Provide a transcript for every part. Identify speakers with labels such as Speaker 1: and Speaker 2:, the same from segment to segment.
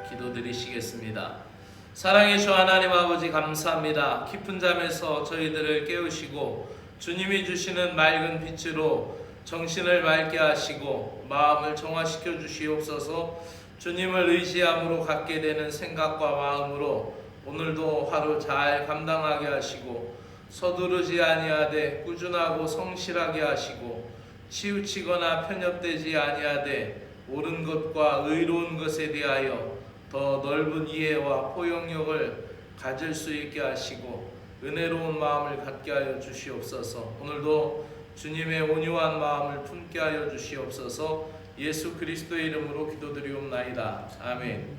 Speaker 1: 기도드리시겠습니다. 사랑의 주 하나님 아버지 감사합니다. 깊은 잠에서 저희들을 깨우시고 주님이 주시는 맑은 빛으로 정신을 맑게 하시고 마음을 정화시켜 주시옵소서. 주님을 의지함으로 갖게 되는 생각과 마음으로 오늘도 하루 잘 감당하게 하시고 서두르지 아니하되 꾸준하고 성실하게 하시고 치우치거나 편협되지 아니하되 옳은 것과 의로운 것에 대하여 더 넓은 이해와 포용력을 가질 수 있게 하시고 은혜로운 마음을 갖게 하여 주시옵소서. 오늘도 주님의 온유한 마음을 품게 하여 주시옵소서. 예수 그리스도의 이름으로 기도드리옵나이다. 아멘.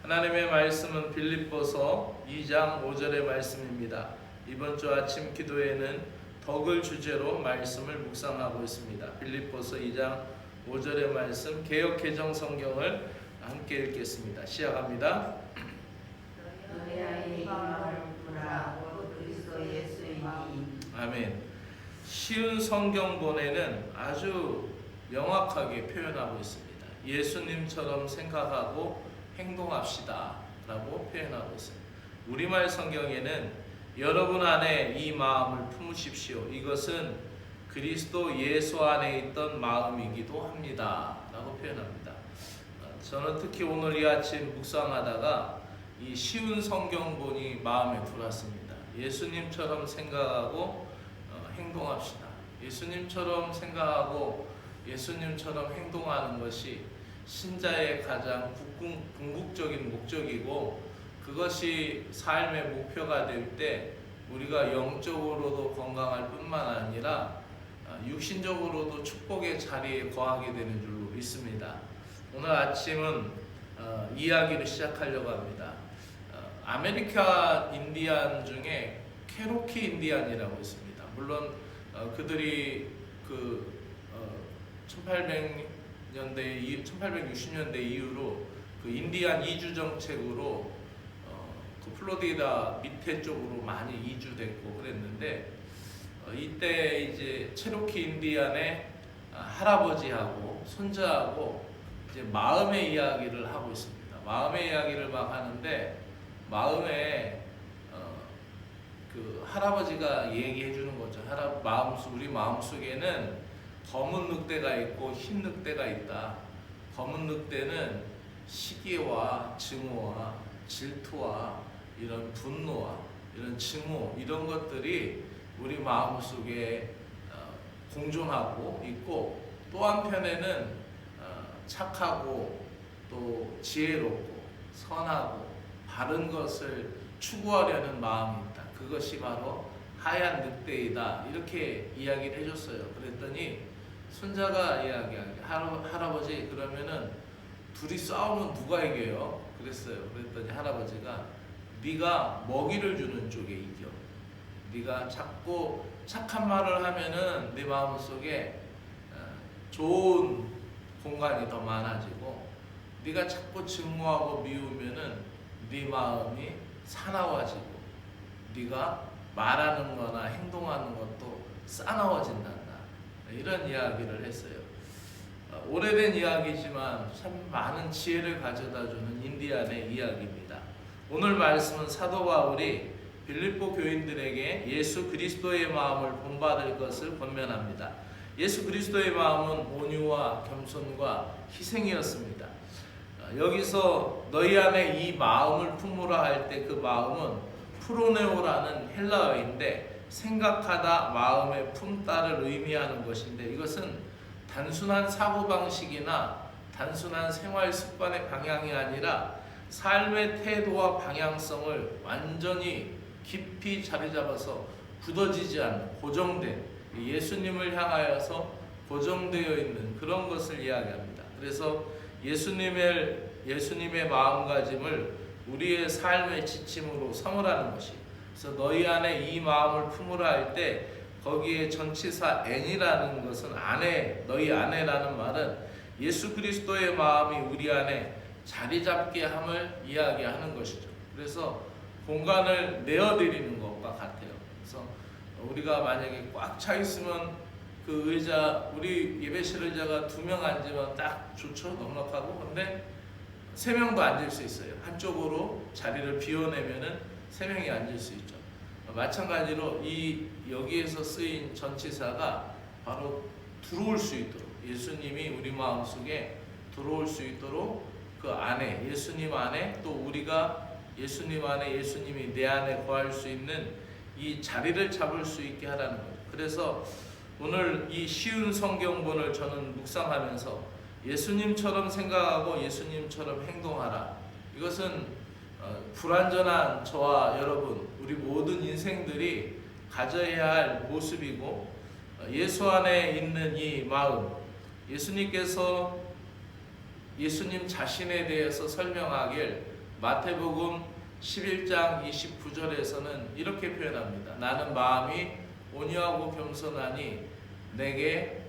Speaker 1: 하나님의 말씀은 빌립보서 2장 5절의 말씀입니다. 이번 주 아침 기도에는 덕을 주제로 말씀을 묵상하고 있습니다. 빌립보서 2장 5절의 말씀, 개역 개정 성경을 함께 읽겠습니다. 시작합니다. 아멘. 쉬운 성경본에는 아주 명확하게 표현하고 있습니다. 예수님처럼 생각하고 행동합시다 라고 표현하고 있습니다. 우리말 성경에는 여러분 안에 이 마음을 품으십시오. 이것은 그리스도 예수 안에 있던 마음이기도 합니다 라고 표현합니다. 저는 특히 오늘 이 아침 묵상하다가 이 쉬운 성경본이 마음에 들었습니다. 예수님처럼 생각하고 행동합시다. 예수님처럼 생각하고 예수님처럼 행동하는 것이 신자의 가장 궁극적인 목적이고 그것이 삶의 목표가 될 때 우리가 영적으로도 건강할 뿐만 아니라 육신적으로도 축복의 자리에 거하게 되는 줄로 믿습니다. 오늘 아침은 이야기를 시작하려고 합니다. 아메리카 인디안 중에 케로키 인디안이라고 있습니다. 물론 그들이 1860년대 이후로 그 인디안 이주 정책으로 그 플로리다 밑에 쪽으로 많이 이주됐고 그랬는데 이때 이제 체로키 인디안의 할아버지하고 손자하고 이제 마음의 이야기를 하고 있습니다. 마음의 이야기를 막 하는데 마음에 그 할아버지가 얘기해 주는 거죠. 우리 마음 속에는 검은 늑대가 있고 흰 늑대가 있다. 검은 늑대는 시기와 증오와 질투와 이런 분노와 이런 증오 이런 것들이 우리 마음 속에 공존하고 있고 또 한편에는 착하고 또 지혜롭고 선하고 바른 것을 추구하려는 마음이 있다. 그것이 바로 하얀 늑대이다. 이렇게 이야기를 해줬어요. 그랬더니 손자가 이야기하게 할아버지 그러면은 둘이 싸우면 누가 이겨요? 그랬어요. 그랬더니 할아버지가 네가 먹이를 주는 쪽에 이겨. 네가 자꾸 착한 말을 하면은 네 마음속에 좋은 공간이 더 많아지고 네가 자꾸 증오하고 미우면은 네 마음이 사나워지고 네가 말하는 거나 행동하는 것도 싸나워진단다. 이런 이야기를 했어요. 오래된 이야기지만 참 많은 지혜를 가져다주는 인디안의 이야기입니다. 오늘 말씀은 사도 바울이 빌립보 교인들에게 예수 그리스도의 마음을 본받을 것을 권면합니다. 예수 그리스도의 마음은 온유와 겸손과 희생이었습니다. 여기서 너희 안에 이 마음을 품으라 할 때 그 마음은 프로네오라는 헬라어인데 생각하다 마음에 품다를 의미하는 것인데 이것은 단순한 사고방식이나 단순한 생활 습관의 방향이 아니라 삶의 태도와 방향성을 완전히 깊이 자리 잡아서 굳어지지 않는 고정된 예수님을 향하여서 고정되어 있는 그런 것을 이야기합니다. 그래서 예수님의 마음가짐을 우리의 삶의 지침으로 삼으라는 것이. 그래서 너희 안에 이 마음을 품으라 할 때 거기에 전치사 n이라는 것은 안에 너희 안에라는 말은 예수 그리스도의 마음이 우리 안에 자리 잡게 함을 이야기하는 것이죠. 그래서 공간을 내어드리는 것과 같아요. 그래서 우리가 만약에 꽉 차 있으면 그 의자 우리 예배실 의자가 2명 앉으면 딱 좋죠. 넉넉하고. 근데 3명도 앉을 수 있어요. 한쪽으로 자리를 비워내면은 3명이 앉을 수 있죠. 마찬가지로 이 여기에서 쓰인 전치사가 바로 들어올 수 있도록, 예수님이 우리 마음속에 들어올 수 있도록 그 안에, 예수님 안에, 또 우리가 예수님 안에, 예수님이 내 안에 거할 수 있는 이 자리를 잡을 수 있게 하라는 거죠. 그래서 오늘 이 쉬운 성경본을 저는 묵상하면서 예수님처럼 생각하고 예수님처럼 행동하라. 이것은 불완전한 저와 여러분, 우리 모든 인생들이 가져야 할 모습이고, 예수 안에 있는 이 마음, 예수님께서 예수님 자신에 대해서 설명하길 마태복음 11장 29절에서는 이렇게 표현합니다. 나는 마음이 온유하고 겸손하니 내게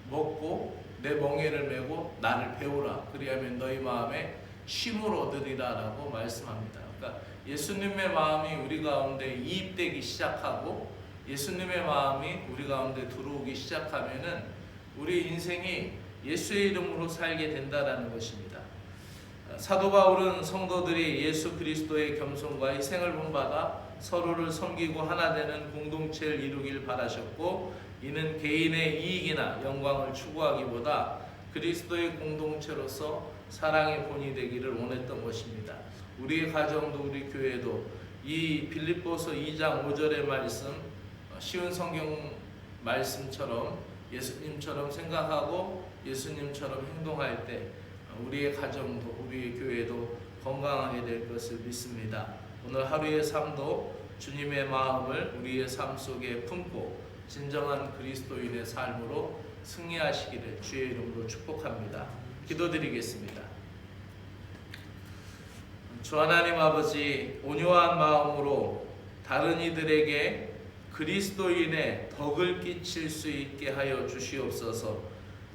Speaker 1: 먹고 내 멍에를 메고 나를 배우라. 그리하면 너희 마음에 쉼을 얻으리라 라고 말씀합니다. 그러니까 예수님의 마음이 우리 가운데 이입되기 시작하고 예수님의 마음이 우리 가운데 들어오기 시작하면은 우리 인생이 예수의 이름으로 살게 된다라는 것입니다. 사도 바울은 성도들이 예수 그리스도의 겸손과 희생을 본받아 서로를 섬기고 하나 되는 공동체를 이루길 바라셨고, 이는 개인의 이익이나 영광을 추구하기보다 그리스도의 공동체로서 사랑의 본이 되기를 원했던 것입니다. 우리의 가정도 우리 교회도 이 빌립보서 2장 5절의 말씀, 쉬운 성경 말씀처럼 예수님처럼 생각하고 예수님처럼 행동할 때 우리의 가정도 우리의 교회도 건강하게 될 것을 믿습니다. 오늘 하루의 삶도 주님의 마음을 우리의 삶 속에 품고 진정한 그리스도인의 삶으로 승리하시기를 주의 이름으로 축복합니다. 기도드리겠습니다. 주 하나님 아버지, 온유한 마음으로 다른 이들에게 그리스도인의 덕을 끼칠 수 있게 하여 주시옵소서.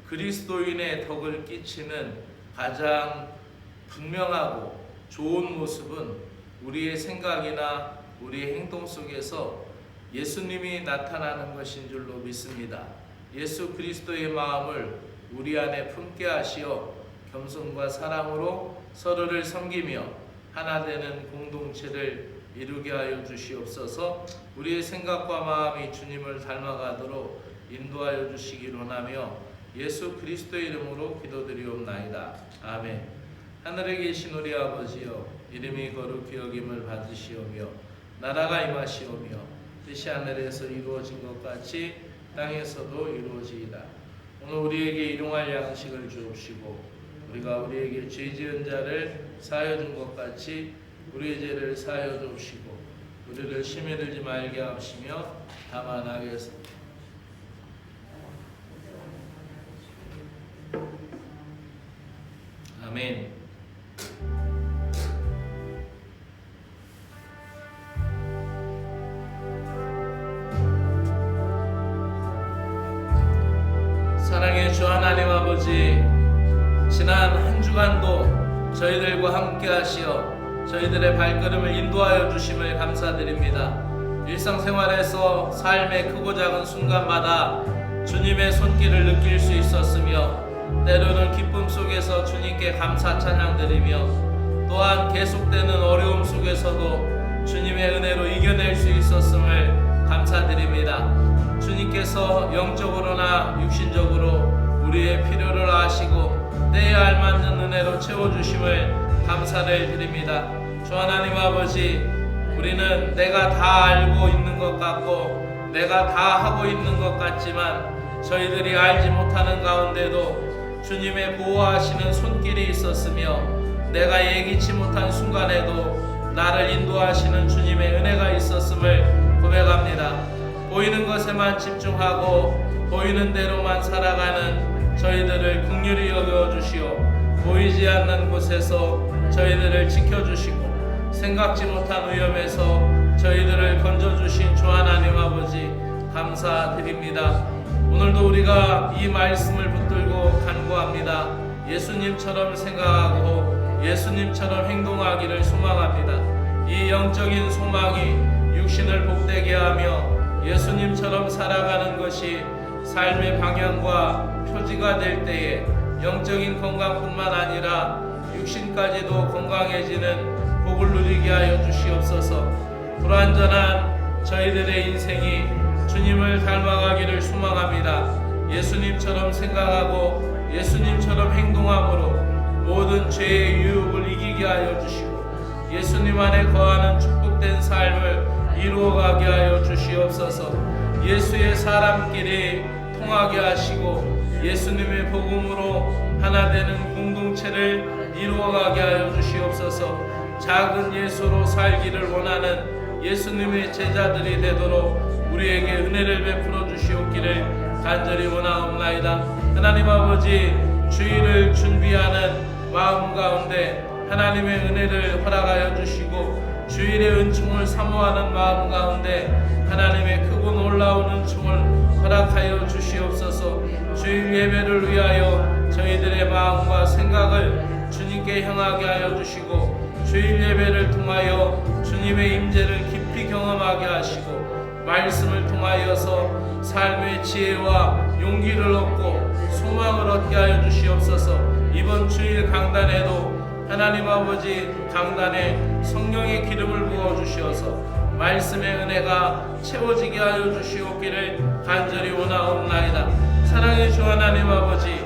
Speaker 1: 그리스도인의 덕을 끼치는 가장 분명하고 좋은 모습은 우리의 생각이나 우리의 행동 속에서 예수님이 나타나는 것인 줄로 믿습니다. 예수 그리스도의 마음을 우리 안에 품게 하시어 겸손과 사랑으로 서로를 섬기며 하나 되는 공동체를 이루게 하여 주시옵소서. 우리의 생각과 마음이 주님을 닮아가도록 인도하여 주시기를 원하며 예수 그리스도의 이름으로 기도드리옵나이다. 아멘. 하늘에 계신 우리 아버지여, 이름이 거룩히 여김을 받으시오며 나라가 임하시오며 뜻이 하늘에서 이루어진 것 같이 땅에서도 이루어지이다. 오늘 우리에게 일용할 양식을 주옵시고 우리가 우리에게 죄 지은 자를 사하여 준 것 같이 우리의 죄를 사하여 주옵시고 우리를 시험에 들지 말게 하시며 다만 악에서 아멘. 사랑의 주 하나님 아버지, 지난 한 주간도 저희들과 함께 하시어 저희들의 발걸음을 인도하여 주심을 감사드립니다. 일상생활에서 삶의 크고 작은 순간마다 주님의 손길을 느낄 수 있었으며 때로는 기쁨 속에서 주님께 감사 찬양드리며 또한 계속되는 어려움 속에서도 주님의 은혜로 이겨낼 수 있었음을 감사드립니다. 주님께서 영적으로나 육신적으로 우리의 필요를 아시고 때에 알맞는 은혜로 채워주심을 감사를 드립니다. 주 하나님 아버지, 우리는 내가 다 알고 있는 것 같고 내가 다 하고 있는 것 같지만 저희들이 알지 못하는 가운데도 주님의 보호하시는 손길이 있었으며 내가 예기치 못한 순간에도 나를 인도하시는 주님의 은혜가 있었음을 고백합니다. 보이는 것에만 집중하고 보이는 대로만 살아가는 저희들을 긍휼히 여겨주시오. 보이지 않는 곳에서 저희들을 지켜주시고 생각지 못한 위험에서 저희들을 건져주신 주 하나님 아버지 감사드립니다. 오늘도 우리가 이 말씀을 붙들고 간구합니다. 예수님처럼 생각하고 예수님처럼 행동하기를 소망합니다. 이 영적인 소망이 육신을 복되게 하며 예수님처럼 살아가는 것이 삶의 방향과 표지가 될 때에 영적인 건강뿐만 아니라 육신까지도 건강해지는 복을 누리게 하여 주시옵소서. 불완전한 저희들의 인생이 주님을 닮아가기를 소망합니다. 예수님처럼 생각하고 예수님처럼 행동함으로 모든 죄의 유혹을 이기게 하여 주시고 예수님 안에 거하는 축복된 삶을 이루어가게 하여 주시옵소서. 예수의 사람끼리 통하게 하시고 예수님의 복음으로 하나 되는 공동체를 이루어가게 하여 주시옵소서. 작은 예수로 살기를 원하는 예수님의 제자들이 되도록 우리에게 은혜를 베풀어 주시옵기를 간절히 원하옵나이다. 하나님 아버지, 주일을 준비하는 마음 가운데 하나님의 은혜를 허락하여 주시고 주일의 은총을 사모하는 마음 가운데 하나님의 크고 놀라운 은총을 허락하여 주시옵소서. 주일 예배를 위하여 저희들의 마음과 생각을 주님께 향하게 하여 주시고 주일 예배를 통하여 주님의 임재를 깊이 경험하게 하시고 말씀을 통하여서 삶의 지혜와 용기를 얻고 소망을 얻게 하여 주시옵소서. 이번 주일 강단에도 하나님 아버지 강단에 성령의 기름을 부어 주시어서 말씀의 은혜가 채워지게 하여 주시옵기를 간절히 원하옵나이다. 사랑의 주 하나님 아버지,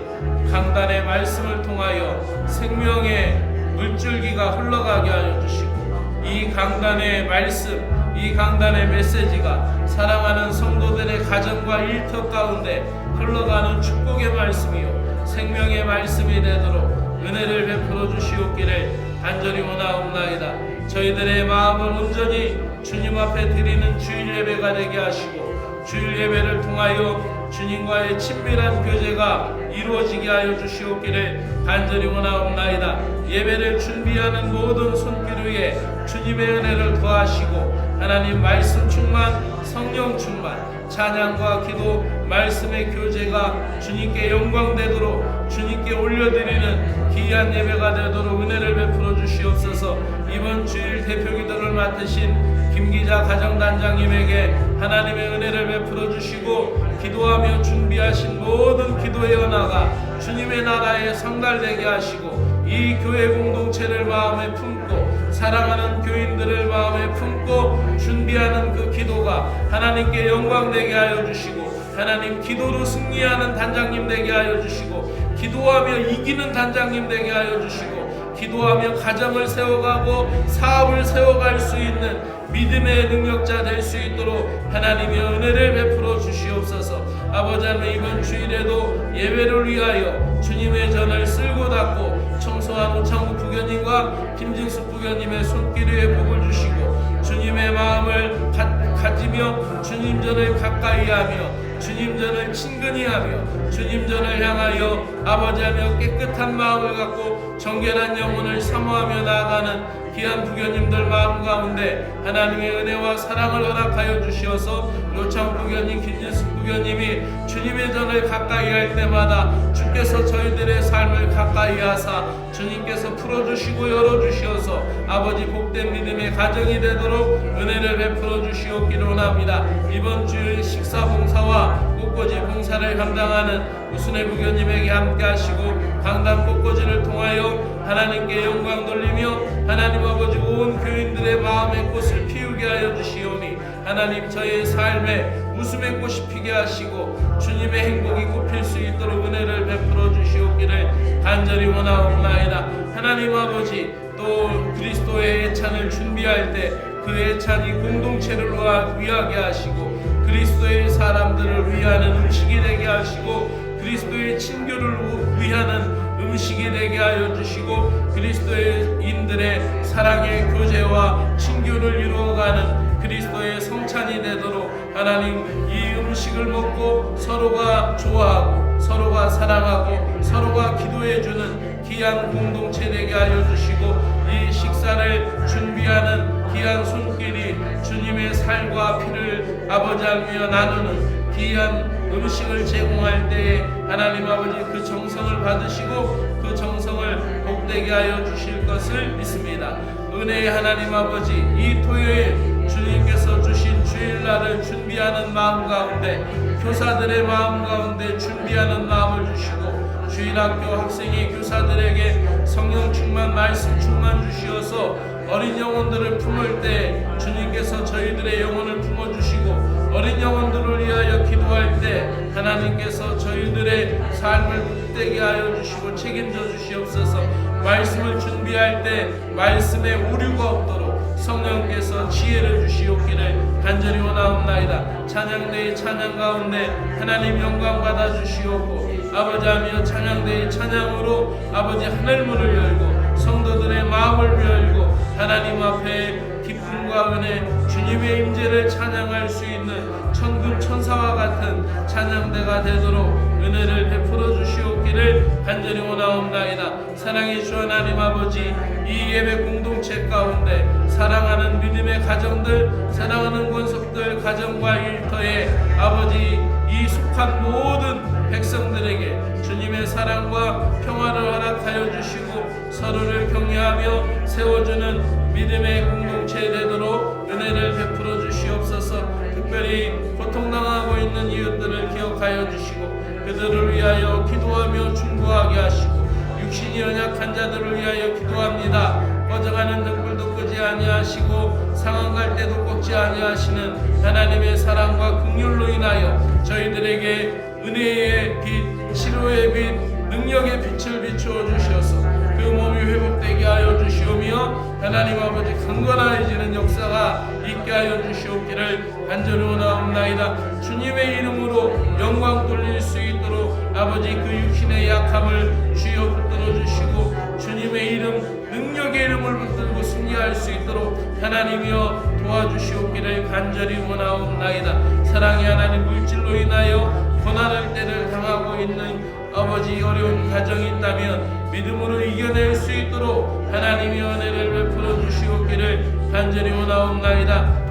Speaker 1: 강단의 말씀을 통하여 생명의 물줄기가 흘러가게 하여 주시고 이 강단의 말씀, 이 강단의 메시지가 사랑하는 성도들의 가정과 일터 가운데 흘러가는 축복의 말씀이요 생명의 말씀이 되도록 은혜를 베풀어 주시옵기를 간절히 원하옵나이다. 저희들의 마음을 온전히 주님 앞에 드리는 주일 예배가 되게 하시고 주일 예배를 통하여 주님과의 친밀한 교제가 이루어지게 하여 주시옵기를 간절히 원하옵나이다. 예배를 준비하는 모든 손길 위에 주님의 은혜를 더하시고 하나님 말씀 충만, 성령 충만, 찬양과 기도, 말씀의 교제가 주님께 영광되도록 주님께 올려드리는 귀한 예배가 되도록 은혜를 베풀어 주시옵소서. 이번 주일 대표기도를 맡으신 김기자 가정단장님에게 하나님의 은혜를 베풀어 주시고 기도하며 준비하신 모든 기도의 언어가 주님의 나라에 상달되게 하시고 이 교회 공동체를 마음에 품고 사랑하는 교인들을 마음에 품고 준비하는 그 기도가 하나님께 영광되게 하여 주시고 하나님 기도로 승리하는 단장님 되게 하여 주시고 기도하며 이기는 단장님 되게 하여 주시고 기도하며 가정을 세워가고 사업을 세워갈 수 있는 믿음의 능력자 될 수 있도록 하나님의 은혜를 베풀어 주시옵소서. 아버지 하나님, 이번 주일에도 예배를 위하여 주님의 전을 쓸고 닦고 청소한 오창국 부교님과 김진숙 부교님의 손길 위에 복을 주시고 주님의 마음을 가지며 주님 전을 가까이 하며 주님 전을 친근히 하며 주님 전을 향하여 아버지하며 깨끗한 마음을 갖고 정결한 영혼을 사모하며 나아가는 귀한 부교님들 마음 가운데 하나님의 은혜와 사랑을 허락하여 주시어서 노창 부교님, 김진숙 부교님이 주님의 전을 가까이 할 때마다 주께서 저희들의 삶을 가까이 하사 주님께서 풀어주시고 열어주시어서 아버지 복된 믿음의 가정이 되도록 은혜를 베풀어 주시옵기를 원합니다. 이번 주일 식사 봉사와 꽃꽂이 봉사를 감당하는 우순의 부교님에게 함께 하시고 강단 꽃꽂이를 통하여 하나님께 영광 돌리며 하나님 아버지 온 교인들의 마음의 꽃을 피우게 하여 주시오니 하나님 저의 삶에 웃음의 꽃이 피게 하시고 주님의 행복이 꽃필 수 있도록 은혜를 베풀어 주시옵기를 간절히 원하옵나이다. 하나님 아버지 또 그리스도의 애찬을 준비할 때 그 애찬이 공동체를 위하게 하시고 그리스도의 사람들을 위하는 음식이 되게 하시고 그리스도의 친교를 위하는 음식이 되게 하여 주시고 그리스도인들의 사랑의 교제와 친교를 이루어가는 그리스도의 성찬이 되도록 하나님 이 음식을 먹고 서로가 좋아하고 서로가 사랑하고 서로가 기도해주는 귀한 공동체 되게 하여 주시고 이 식사를 준비하는 귀한 손길이 주님의 살과 피를 아버지 알며 나누는 귀한 음식을 제공할 때에 하나님 아버지 그 정성을 받으시고 그 정성을 복되게 하여 주실 것을 믿습니다. 은혜의 하나님 아버지 이 토요일 주님께서 주신 주일날을 준비하는 마음 가운데 교사들의 마음 가운데 준비하는 마음을 주시고 주일학교 학생의 교사들에게 성령 충만 말씀 충만 주시어서 어린 영혼들을 품을 때 주님께서 저희들의 영혼을 품어주시고 어린 영혼들을 위하여 기도할 때 하나님께서 저희들의 삶을 복되게 하여 주시고 책임져 주시옵소서. 말씀을 준비할 때 말씀에 오류가 없도록 성령께서 지혜를 주시옵기를 간절히 원하옵나이다. 찬양대의 찬양 가운데 하나님 영광 받아 주시옵고 아버지하며 찬양대의 찬양으로 아버지 하늘문을 열고 성도들의 마음을 열고 하나님 앞에 기쁨과 은혜 주님의 임재를 찬양할 수 있는 천군 천사와 같은 찬양대가 되도록 은혜를 베풀어 주시옵기를 간절히 원하옵나이다. 사랑의 주 하나님 아버지, 이 예배 공동체 가운데 사랑하는 믿음의 가정들, 사랑하는 권속들 가정과 일터에 아버지 이 속한 모든 백성들에게 주님의 사랑과 평화를 허락하여 주시고 서로를 격려하며 세워주는 믿음의 공동체 되도록 은혜를 베풀어 주시옵소서. 특별히 고통당하고 있는 이웃들을 기억하여 주시고 그들을 위하여 기도하며 중보하게 하시고 육신이 연약한 자들을 위하여 기도합니다. 꺼져가는 등불도 끄지 아니하시고 상한 갈 때도 꺾지 아니하시는 하나님의 사랑과 긍휼로 인하여 저희들에게 은혜의 빛, 치료의 빛, 능력의 빛을 비추어 주셔서 그 몸이 회복되게 하여 주시오며 하나님 아버지 강건해지는 역사가 있게 하여 주시옵기를 간절히 원하옵나이다. 주님의 이름으로 영광 돌릴 수 있도록 아버지 그 육신의 약함을 주여 붙들어 주시고 주님의 이름, 능력의 이름을 붙들고 승리할 수 있도록 하나님이여 도와주시옵기를 간절히 원하옵나이다. 사랑의 하나님, 물질로 인하여 고난을 때를 당하고 있는 아버지 어려운 가정이 있다면 믿음으로 이겨낼 수 있도록 하나님의 은혜를 베풀어 주시옵기를 간절히 원하옵나이다.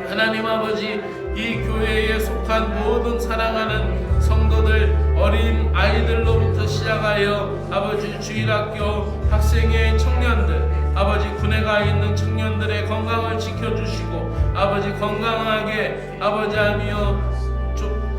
Speaker 1: 하나님 아버지, 이 교회에 속한 모든 사랑하는 성도들, 어린 아이들로부터 시작하여 아버지 주일학교 학생의 청년들, 아버지 군에 가 있는 청년들의 건강을 지켜주시고 아버지 건강하게 아버지 하며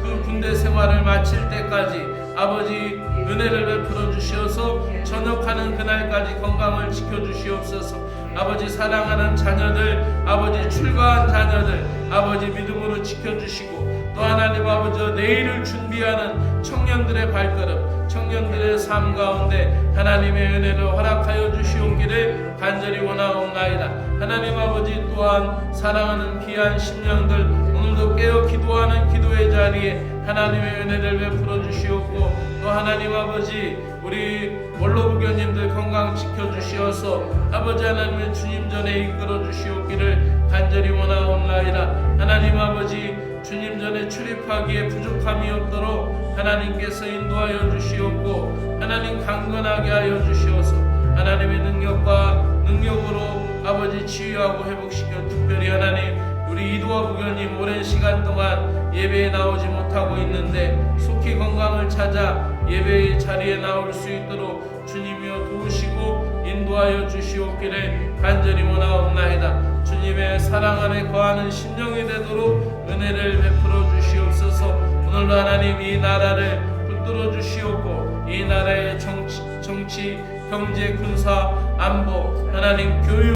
Speaker 1: 그 군대 생활을 마칠 때까지 아버지 은혜를 베풀어 주시어서 전역하는 그날까지 건강을 지켜주시옵소서. 아버지 사랑하는 자녀들, 아버지 출가한 자녀들 아버지 믿음으로 지켜주시고 또 하나님 아버지 내일을 준비하는 청년들의 발걸음, 청년들의 삶 가운데 하나님의 은혜를 허락하여 주시옵기를 간절히 원하옵나이다. 하나님 아버지 또한 사랑하는 귀한 심령들 오늘도 깨어 기도하는 기도의 자리에 하나님의 은혜를 베풀어 주시옵고 또 하나님 아버지 우리 원로부교님들 건강 지켜주시어서 아버지 하나님의 주님 전에 이끌어 주시옵기를 간절히 원하옵나이다. 하나님 아버지 주님 전에 출입하기에 부족함이 없도록 하나님께서 인도하여 주시옵고 하나님 강건하게 하여 주시어서 하나님의 능력으로 아버지 치유하고 회복시켜 특별히 하나님 우리 이도화 부교님 오랜 시간 동안 예배에 나오지 못하고 있는데 속히 건강을 찾아 예배의 자리에 나올 수 있도록 주님이여 도우시고 인도하여 주시옵기를 간절히 원하옵나이다. 주님의 사랑 안에 거하는 심령이 되도록 은혜를 베풀어 주시옵소서. 오늘도 하나님 이 나라를 붙들어 주시옵고 이 나라의 정치, 경제, 군사, 안보, 하나님 교육